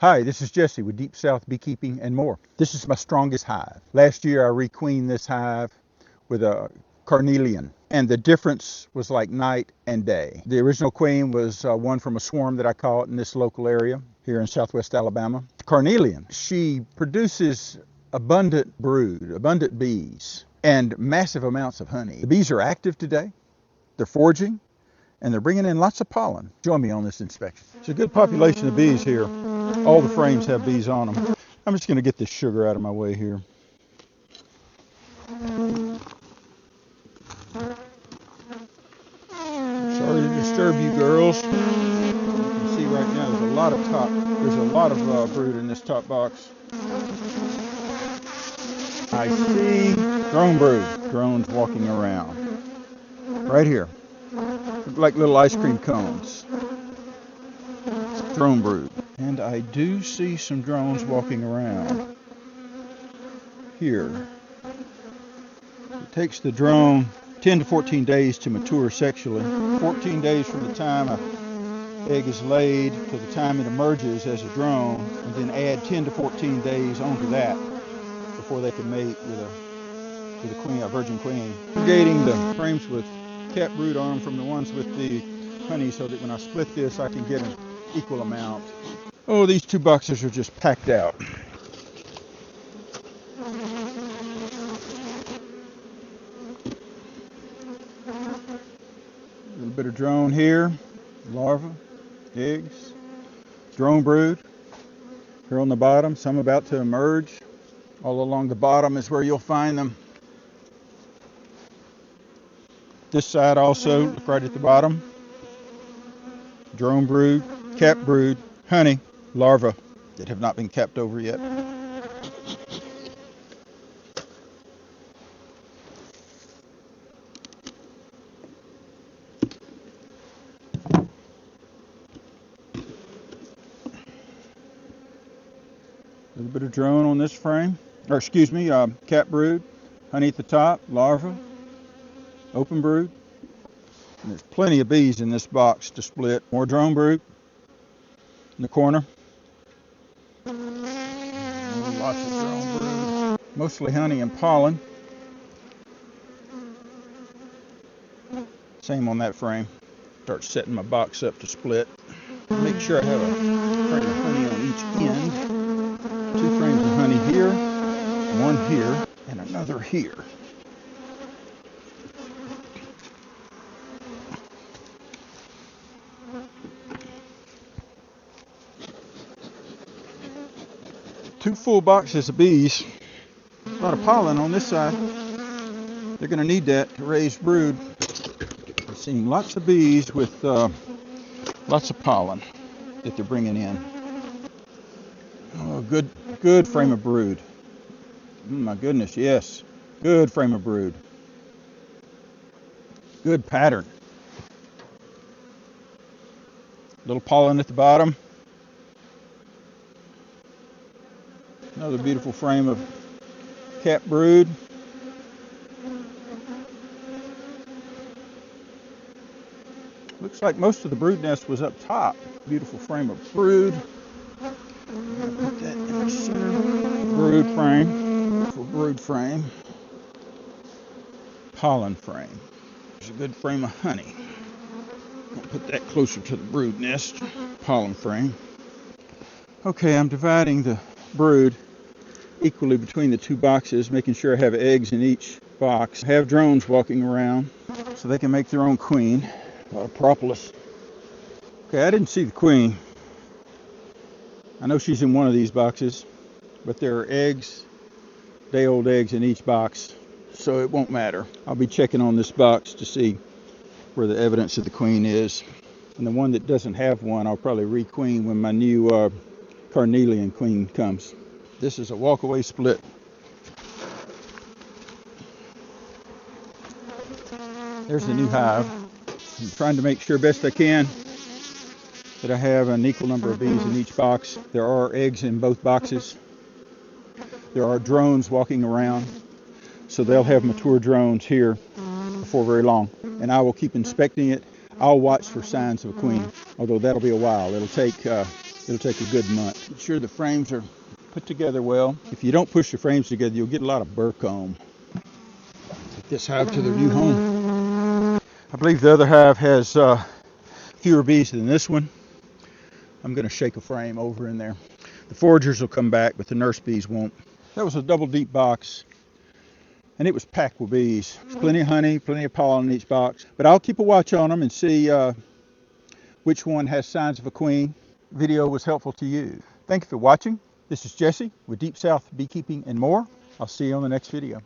Hi, this is Jesse with Deep South Beekeeping and more. This is my strongest hive. Last year I requeened this hive with a carnelian, and the difference was like night and day. The original queen was one from a swarm that I caught in this local area here in southwest Alabama. Carnelian, she produces abundant brood, abundant bees, and massive amounts of honey. The bees are active today. They're foraging, and they're bringing in lots of pollen. Join me on this inspection. It's a good population of bees here. All the frames have bees on them. I'm just going to get this sugar out of my way here. Sorry to disturb you girls. You can see right now there's a lot of brood in this top box. I see drone brood, drones walking around. Right here. Look like little ice cream cones. Drone brood. And I do see some drones walking around here. It takes the drone 10 to 14 days to mature sexually. 14 days from the time an egg is laid to the time it emerges as a drone, and then add 10 to 14 days onto that before they can mate with a queen, a virgin queen. Segregating the frames with capped brood on them from the ones with the honey so that when I split this I can get an equal amount. Oh, these two boxes are just packed out. A little bit of drone here, larvae, eggs, drone brood. Here on the bottom, some about to emerge. All along the bottom is where you'll find them. This side also, look right at the bottom. Drone brood, capped brood, honey, larvae that have not been capped over yet. A little bit of drone on this frame, or excuse me, capped brood, honey at the top, larvae, open brood. And there's plenty of bees in this box to split. More drone brood in the corner. Lots of drone brood. Mostly honey and pollen. Same on that frame. Start setting my box up to split. Make sure I have a frame of honey on each end. 2 frames of honey here, one here, and another here. Two full boxes of bees. A lot of pollen on this side. They're going to need that to raise brood. I'm seeing lots of bees with lots of pollen that they're bringing in. Oh, good frame of brood. My goodness, yes. Good frame of brood. Good pattern. Little pollen at the bottom. Another beautiful frame of capped brood. Looks like most of the brood nest was up top. Beautiful frame of brood. Put that in the center. Brood frame. Beautiful brood frame. Pollen frame. There's a good frame of honey. I'll put that closer to the brood nest. Pollen frame. Okay, I'm dividing the brood equally between the two boxes, making sure I have eggs in each box. I have drones walking around so they can make their own queen. A lot of propolis. Okay, I didn't see the queen. I know she's in one of these boxes, but there are eggs, day-old eggs in each box, so it won't matter. I'll be checking on this box to see where the evidence of the queen is. And the one that doesn't have one, I'll probably requeen when my new carnelian queen comes. This is a walk-away split. There's the new hive. I'm trying to make sure best I can that I have an equal number of bees in each box. There are eggs in both boxes. There are drones walking around, so they'll have mature drones here before very long. And I will keep inspecting it. I'll watch for signs of a queen, although that'll be a while. It'll it'll take a good month. Ensure the frames are put together well. If you don't push the frames together, you'll get a lot of burr comb. Take this hive to their new home. I believe the other hive has fewer bees than this one. I'm going to shake a frame over in there. The foragers will come back, but the nurse bees won't. That was a double deep box, and it was packed with bees. There's plenty of honey, plenty of pollen in each box. But I'll keep a watch on them and see which one has signs of a queen. The video was helpful to you. Thank you for watching. This is Jesse with Deep South Beekeeping and more. I'll see you on the next video.